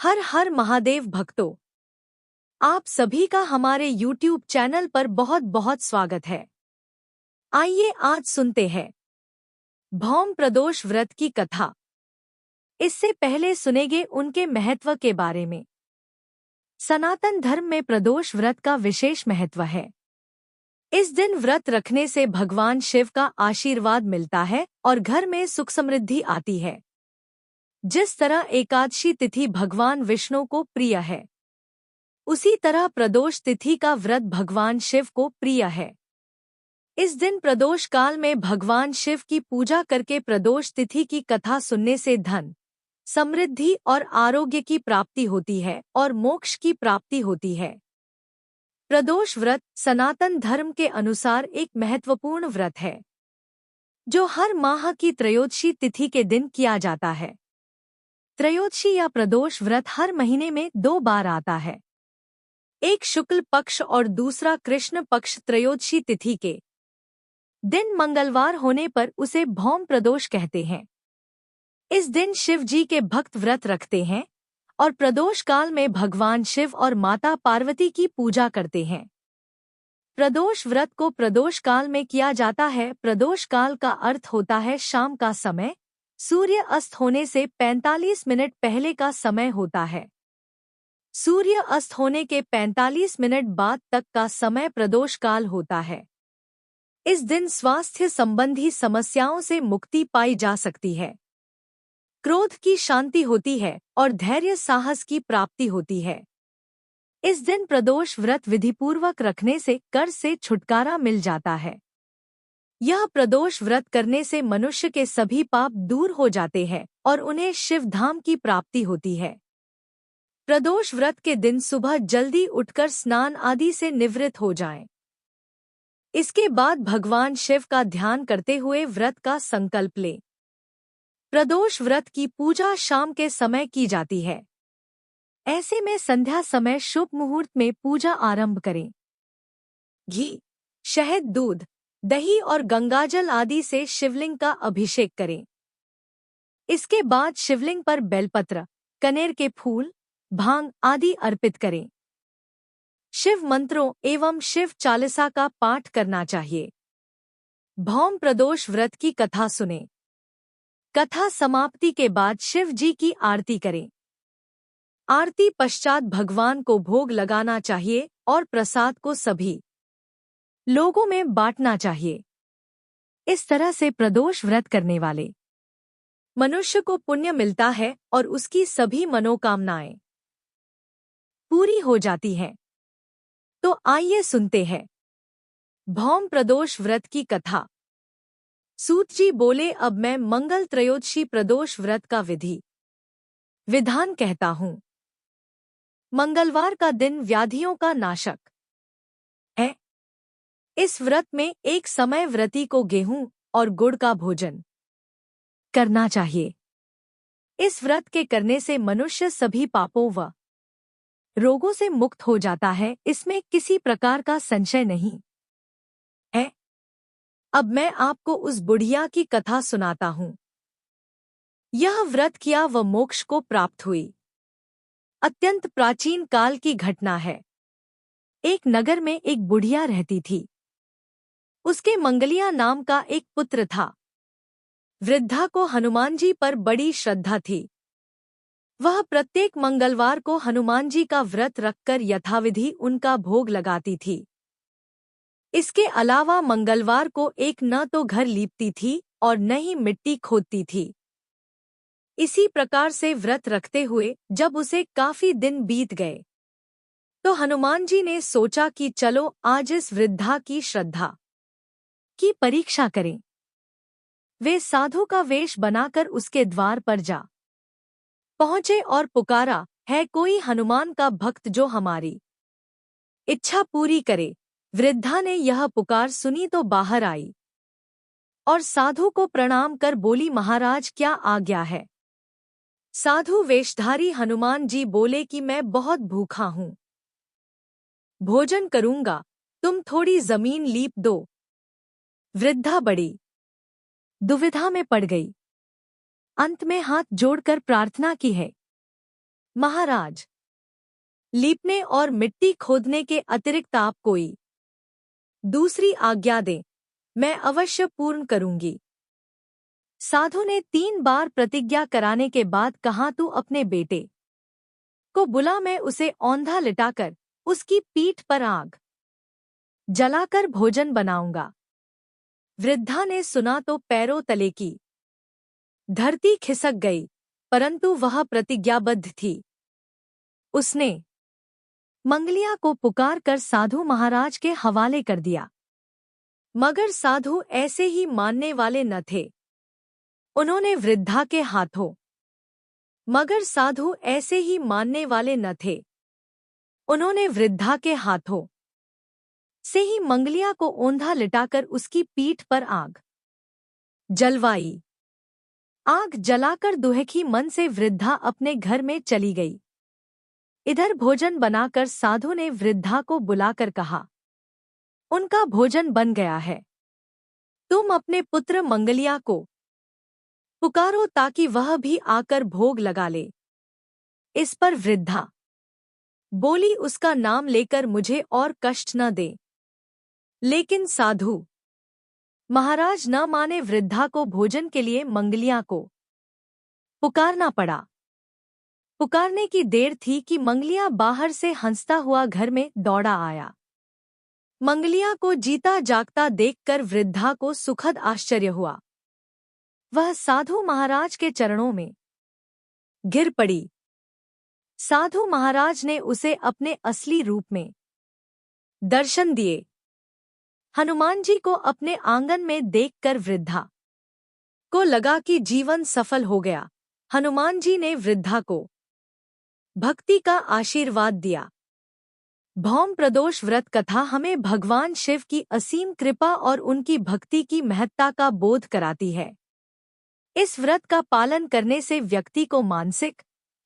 हर हर महादेव भक्तों, आप सभी का हमारे YouTube चैनल पर बहुत बहुत स्वागत है। आइए आज सुनते हैं भौम प्रदोष व्रत की कथा। इससे पहले सुनेंगे उनके महत्व के बारे में। सनातन धर्म में प्रदोष व्रत का विशेष महत्व है। इस दिन व्रत रखने से भगवान शिव का आशीर्वाद मिलता है और घर में सुख समृद्धि आती है। जिस तरह एकादशी तिथि भगवान विष्णु को प्रिय है, उसी तरह प्रदोष तिथि का व्रत भगवान शिव को प्रिय है। इस दिन प्रदोष काल में भगवान शिव की पूजा करके प्रदोष तिथि की कथा सुनने से धन, समृद्धि और आरोग्य की प्राप्ति होती है और मोक्ष की प्राप्ति होती है। प्रदोष व्रत सनातन धर्म के अनुसार एक महत्वपूर्ण व्रत है, जो हर माह की त्रयोदशी तिथि के दिन किया जाता है। त्रयोदशी या प्रदोष व्रत हर महीने में 2 बार आता है, एक शुक्ल पक्ष और दूसरा कृष्ण पक्ष त्रयोदशी तिथि के दिन मंगलवार होने पर उसे भौम प्रदोष कहते हैं। इस दिन शिव जी के भक्त व्रत रखते हैं और प्रदोष काल में भगवान शिव और माता पार्वती की पूजा करते हैं। प्रदोष व्रत को प्रदोष काल में किया जाता है। प्रदोष काल का अर्थ होता है शाम का समय, सूर्य अस्त होने से 45 मिनट पहले का समय होता है। सूर्य अस्त होने के 45 मिनट बाद तक का समय प्रदोष काल होता है। इस दिन स्वास्थ्य संबंधी समस्याओं से मुक्ति पाई जा सकती है, क्रोध की शांति होती है और धैर्य साहस की प्राप्ति होती है। इस दिन प्रदोष व्रत विधिपूर्वक रखने से कर्ज से छुटकारा मिल जाता है। यह प्रदोष व्रत करने से मनुष्य के सभी पाप दूर हो जाते हैं और उन्हें शिव धाम की प्राप्ति होती है। प्रदोष व्रत के दिन सुबह जल्दी उठकर स्नान आदि से निवृत्त हो जाएं। इसके बाद भगवान शिव का ध्यान करते हुए व्रत का संकल्प लें। प्रदोष व्रत की पूजा शाम के समय की जाती है। ऐसे में संध्या समय शुभ मुहूर्त में पूजा आरंभ करें। घी, शहद, दूध, दही और गंगाजल आदि से शिवलिंग का अभिषेक करें। इसके बाद शिवलिंग पर बेलपत्र, कनेर के फूल, भांग आदि अर्पित करें। शिव मंत्रों एवं शिव चालीसा का पाठ करना चाहिए। भौम प्रदोष व्रत की कथा सुने। कथा समाप्ति के बाद शिव जी की आरती करें। आरती पश्चात भगवान को भोग लगाना चाहिए और प्रसाद को सभी लोगों में बांटना चाहिए। इस तरह से प्रदोष व्रत करने वाले मनुष्य को पुण्य मिलता है और उसकी सभी मनोकामनाएं पूरी हो जाती हैं। तो आइए सुनते हैं भौम प्रदोष व्रत की कथा। सूत जी बोले, अब मैं मंगल त्रयोदशी प्रदोष व्रत का विधान कहता हूँ। मंगलवार का दिन व्याधियों का नाशक है। इस व्रत में एक समय व्रती को गेहूं और गुड़ का भोजन करना चाहिए। इस व्रत के करने से मनुष्य सभी पापों व रोगों से मुक्त हो जाता है, इसमें किसी प्रकार का संशय नहीं है। अब मैं आपको उस बुढ़िया की कथा सुनाता हूँ। यह व्रत किया व मोक्ष को प्राप्त हुई। अत्यंत प्राचीन काल की घटना है। एक नगर में एक बुढ़िया रहती थी। उसके मंगलिया नाम का एक पुत्र था। वृद्धा को हनुमान जी पर बड़ी श्रद्धा थी। वह प्रत्येक मंगलवार को हनुमान जी का व्रत रखकर यथाविधि उनका भोग लगाती थी। इसके अलावा मंगलवार को एक न तो घर लीपती थी और न ही मिट्टी खोदती थी। इसी प्रकार से व्रत रखते हुए जब उसे काफी दिन बीत गए, तो हनुमान जी ने सोचा कि चलो आज इस वृद्धा की श्रद्धा की परीक्षा करें। वे साधु का वेश बनाकर उसके द्वार पर जा पहुंचे और पुकारा, है कोई हनुमान का भक्त जो हमारी इच्छा पूरी करे। वृद्धा ने यह पुकार सुनी तो बाहर आई और साधु को प्रणाम कर बोली, महाराज क्या आज्ञा है। साधु वेशधारी हनुमान जी बोले कि मैं बहुत भूखा हूँ, भोजन करूंगा, तुम थोड़ी जमीन लीप दो। वृद्धा बड़ी दुविधा में पड़ गई। अंत में हाथ जोड़कर प्रार्थना की है, महाराज, लीपने और मिट्टी खोदने के अतिरिक्त आप कोई दूसरी आज्ञा दें, मैं अवश्य पूर्ण करूंगी। साधु ने 3 बार प्रतिज्ञा कराने के बाद कहा, तू अपने बेटे को बुला, मैं उसे औंधा लिटाकर उसकी पीठ पर आग जलाकर भोजन बनाऊंगा। वृद्धा ने सुना तो पैरों तले की धरती खिसक गई, परंतु वह प्रतिज्ञाबद्ध थी। उसने मंगलिया को पुकार कर साधु महाराज के हवाले कर दिया, मगर साधु ऐसे ही मानने वाले न थे। उन्होंने वृद्धा के हाथों मगर साधु ऐसे ही मानने वाले न थे। उन्होंने वृद्धा के हाथों से ही मंगलिया को औंधा लिटाकर उसकी पीठ पर आग जलवाई। आग जलाकर दुखी मन से वृद्धा अपने घर में चली गई। इधर भोजन बनाकर साधु ने वृद्धा को बुलाकर कहा, उनका भोजन बन गया है, तुम अपने पुत्र मंगलिया को पुकारो ताकि वह भी आकर भोग लगा ले। इस पर वृद्धा बोली, उसका नाम लेकर मुझे और कष्ट न दे। लेकिन साधु महाराज न माने। वृद्धा को भोजन के लिए मंगलिया को पुकारना पड़ा। पुकारने की देर थी कि मंगलिया बाहर से हंसता हुआ घर में दौड़ा आया। मंगलिया को जीता जागता देखकर वृद्धा को सुखद आश्चर्य हुआ। वह साधु महाराज के चरणों में गिर पड़ी। साधु महाराज ने उसे अपने असली रूप में दर्शन दिए। हनुमान जी को अपने आंगन में देखकर वृद्धा को लगा कि जीवन सफल हो गया। हनुमान जी ने वृद्धा को भक्ति का आशीर्वाद दिया। भौम प्रदोष व्रत कथा हमें भगवान शिव की असीम कृपा और उनकी भक्ति की महत्ता का बोध कराती है। इस व्रत का पालन करने से व्यक्ति को मानसिक,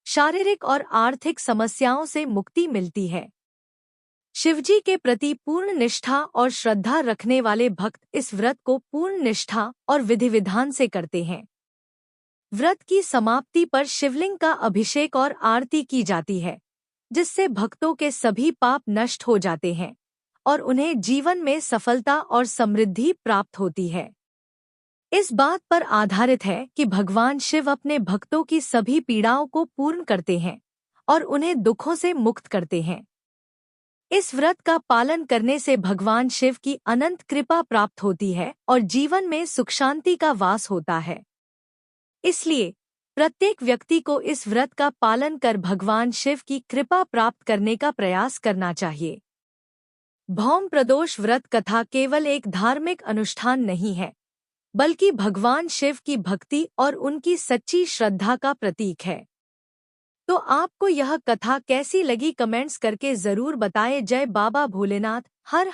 शारीरिक और आर्थिक समस्याओं से मुक्ति मिलती है। शिवजी के प्रति पूर्ण निष्ठा और श्रद्धा रखने वाले भक्त इस व्रत को पूर्ण निष्ठा और विधि विधान से करते हैं। व्रत की समाप्ति पर शिवलिंग का अभिषेक और आरती की जाती है, जिससे भक्तों के सभी पाप नष्ट हो जाते हैं और उन्हें जीवन में सफलता और समृद्धि प्राप्त होती है। इस बात पर आधारित है कि भगवान शिव अपने भक्तों की सभी पीड़ाओं को पूर्ण करते हैं और उन्हें दुखों से मुक्त करते हैं। इस व्रत का पालन करने से भगवान शिव की अनंत कृपा प्राप्त होती है और जीवन में सुख शांति का वास होता है। इसलिए प्रत्येक व्यक्ति को इस व्रत का पालन कर भगवान शिव की कृपा प्राप्त करने का प्रयास करना चाहिए। भौम प्रदोष व्रत कथा केवल एक धार्मिक अनुष्ठान नहीं है, बल्कि भगवान शिव की भक्ति और उनकी सच्ची श्रद्धा का प्रतीक है। तो आपको यह कथा कैसी लगी कमेंट्स करके जरूर बताएं। जय बाबा भोलेनाथ। हर